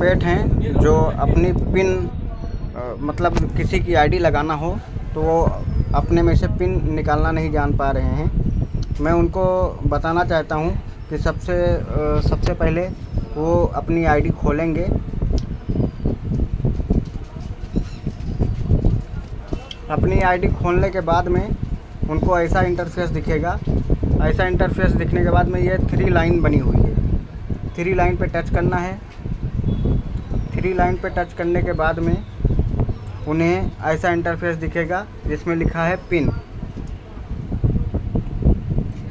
घुसपैठ हैं जो अपनी पिन मतलब किसी की आईडी लगाना हो तो वो अपने में से पिन निकालना नहीं जान पा रहे हैं। मैं उनको बताना चाहता हूँ कि सबसे पहले वो अपनी आईडी खोलेंगे। अपनी आईडी खोलने के बाद में उनको ऐसा इंटरफेस दिखेगा। ऐसा इंटरफेस दिखने के बाद में ये 3 लाइन बनी हुई है। 3 लाइन पे टच करना है। 3 लाइन पे टच करने के बाद में उन्हें ऐसा इंटरफेस दिखेगा जिसमें लिखा है पिन।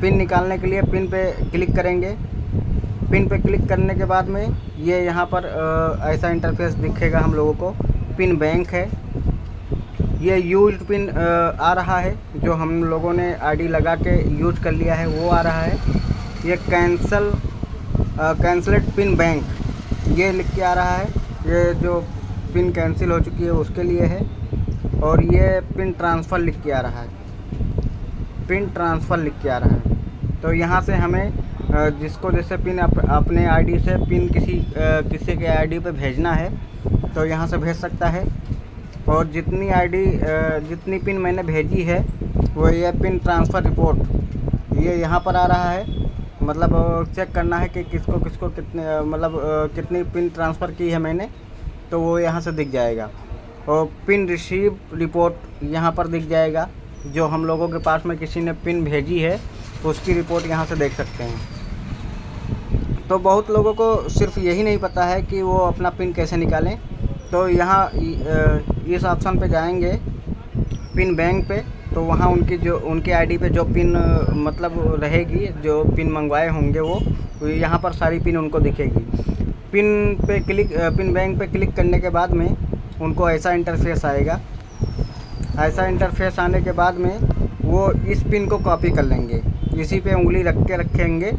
पिन निकालने के लिए पिन पे क्लिक करेंगे। पिन पे क्लिक करने के बाद में ये यहाँ पर ऐसा इंटरफेस दिखेगा हम लोगों को। पिन बैंक है। ये यूज्ड पिन आ रहा है, जो हम लोगों ने आईडी लगा के यूज कर लिया है वो आ रहा है। ये कैंसल्ड पिन बैंक ये लिख के आ रहा है। ये जो पिन कैंसिल हो चुकी है उसके लिए है। और ये पिन ट्रांसफ़र लिख के आ रहा है। पिन ट्रांसफ़र लिख के आ रहा है। तो यहाँ से हमें जिसको जैसे पिन अपने आईडी से पिन किसी के आईडी पे भेजना है तो यहाँ से भेज सकता है। और जितनी पिन मैंने भेजी है वो ये पिन ट्रांसफ़र रिपोर्ट ये यहाँ पर आ रहा है। मतलब चेक करना है कि किसको कितनी पिन ट्रांसफ़र की है मैंने, तो वो यहाँ से दिख जाएगा। और पिन रिसीव रिपोर्ट यहाँ पर दिख जाएगा। जो हम लोगों के पास में किसी ने पिन भेजी है उसकी रिपोर्ट यहाँ से देख सकते हैं। तो बहुत लोगों को सिर्फ यही नहीं पता है कि वो अपना पिन कैसे निकालें। तो यहाँ इस ऑप्शन पे जाएंगे पिन बैंक पे, तो वहाँ उनकी आईडी पे जो पिन मतलब रहेगी, जो पिन मंगवाए होंगे वो यहाँ पर सारी पिन उनको दिखेगी। पिन बैंक पे क्लिक करने के बाद में उनको ऐसा इंटरफेस आएगा। ऐसा इंटरफेस आने के बाद में वो इस पिन को कॉपी कर लेंगे। इसी पे उंगली रख के रखेंगे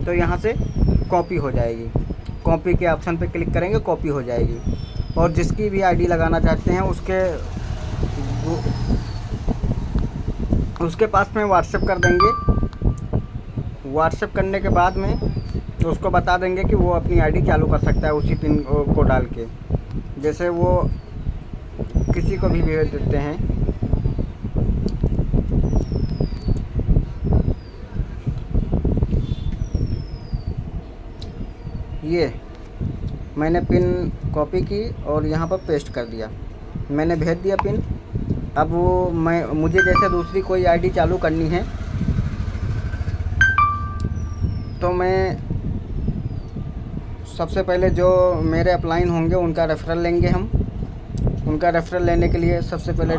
तो यहाँ से कॉपी हो जाएगी। कॉपी के ऑप्शन पे क्लिक करेंगे, कॉपी हो जाएगी। और जिसकी भी आईडी लगाना चाहते हैं उसके पास में व्हाट्सएप कर देंगे। व्हाट्सएप करने के बाद में उसको बता देंगे कि वो अपनी आईडी चालू कर सकता है उसी पिन को डाल के। जैसे वो किसी को भी भेज देते हैं। ये मैंने पिन कॉपी की और यहाँ पर पेस्ट कर दिया। मैंने भेज दिया पिन। अब मुझे जैसे दूसरी कोई आईडी चालू करनी है तो मैं सबसे पहले जो मेरे अपलाइन होंगे उनका रेफरल लेंगे हम। उनका रेफरल लेने के लिए सबसे पहले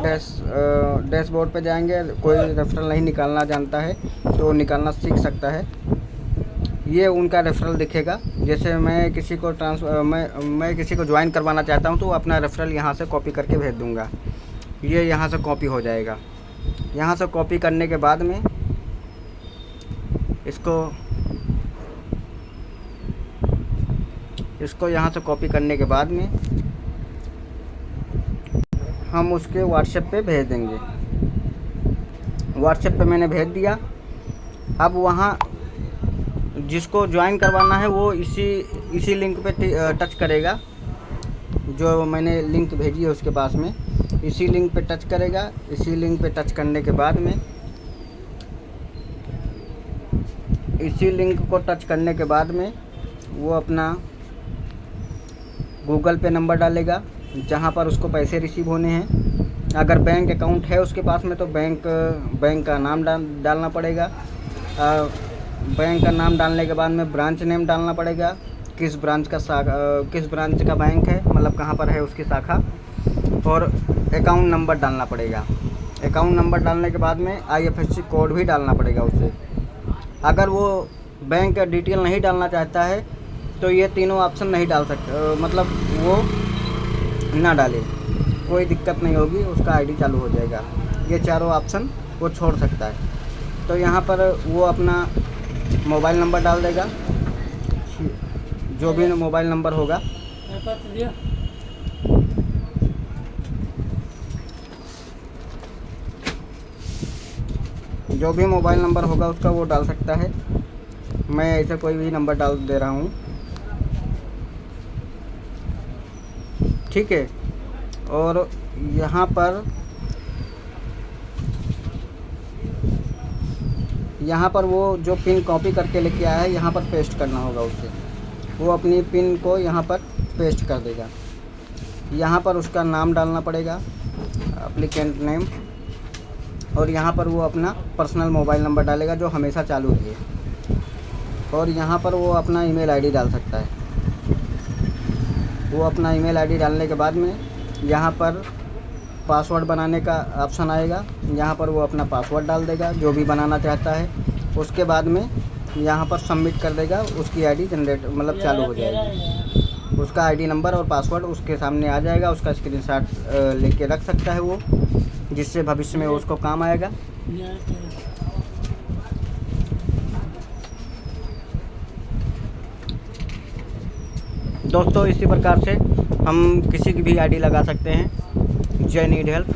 डैशबोर्ड पे जाएंगे। कोई रेफरल नहीं निकालना जानता है तो निकालना सीख सकता है। ये उनका रेफरल दिखेगा। जैसे मैं किसी को ज्वाइन करवाना चाहता हूँ तो अपना रेफरल यहाँ से कॉपी करके भेज दूँगा। ये यहाँ से कॉपी हो जाएगा। यहाँ से कॉपी करने के बाद में इसको यहाँ से कॉपी करने के बाद में हम उसके व्हाट्सएप पे भेज देंगे। व्हाट्सएप पे मैंने भेज दिया। अब वहाँ जिसको ज्वाइन करवाना है वो इसी लिंक पे टच करेगा। जो मैंने लिंक भेजी है उसके पास में इसी लिंक पे टच करेगा। इसी लिंक पे टच करने के बाद में इसी लिंक को टच करने के बाद में वो अपना गूगल पे नंबर डालेगा जहाँ पर उसको पैसे रिसीव होने हैं। अगर बैंक अकाउंट है उसके पास में तो बैंक का नाम डालना पड़ेगा। बैंक का नाम डालने के बाद में ब्रांच नेम डालना पड़ेगा। किस ब्रांच का बैंक है, मतलब कहाँ पर है उसकी शाखा। और अकाउंट नंबर डालना पड़ेगा। अकाउंट नंबर डालने के बाद में IFSC कोड भी डालना पड़ेगा उसे। अगर वो बैंक का डिटेल नहीं डालना चाहता है तो ये तीनों ऑप्शन नहीं डाल सकते, मतलब वो ना डाले, कोई दिक्कत नहीं होगी, उसका आईडी चालू हो जाएगा। ये चारों ऑप्शन वो छोड़ सकता है। तो यहाँ पर वो अपना मोबाइल नंबर डाल देगा, जो भी मोबाइल नंबर होगा। जो भी मोबाइल नंबर होगा उसका वो डाल सकता है। मैं ऐसे कोई भी नंबर डाल दे रहा हूँ। ठीक है। और यहाँ पर वो जो पिन कॉपी करके लेके आया है यहाँ पर पेस्ट करना होगा उसे। वो अपनी पिन को यहाँ पर पेस्ट कर देगा। यहाँ पर उसका नाम डालना पड़ेगा, एप्लीकेंट नेम, और यहाँ पर वो अपना पर्सनल मोबाइल नंबर डालेगा जो हमेशा चालू रहे। और यहाँ पर वो अपना ईमेल आईडी डाल सकता है। वो अपना ईमेल आईडी डालने के बाद में यहाँ पर पासवर्ड बनाने का ऑप्शन आएगा। यहाँ पर वो अपना पासवर्ड डाल देगा जो भी बनाना चाहता है। उसके बाद में यहाँ पर सबमिट कर देगा, उसकी आईडी जनरेट मतलब चालू हो जाएगी। उसका आईडी नंबर और पासवर्ड उसके सामने आ जाएगा। उसका स्क्रीनशॉट लेके रख सकता है वो, जिससे भविष्य में उसको काम आएगा। दोस्तों इसी प्रकार से हम किसी की भी आईडी लगा सकते हैं। जय नीड हेल्प।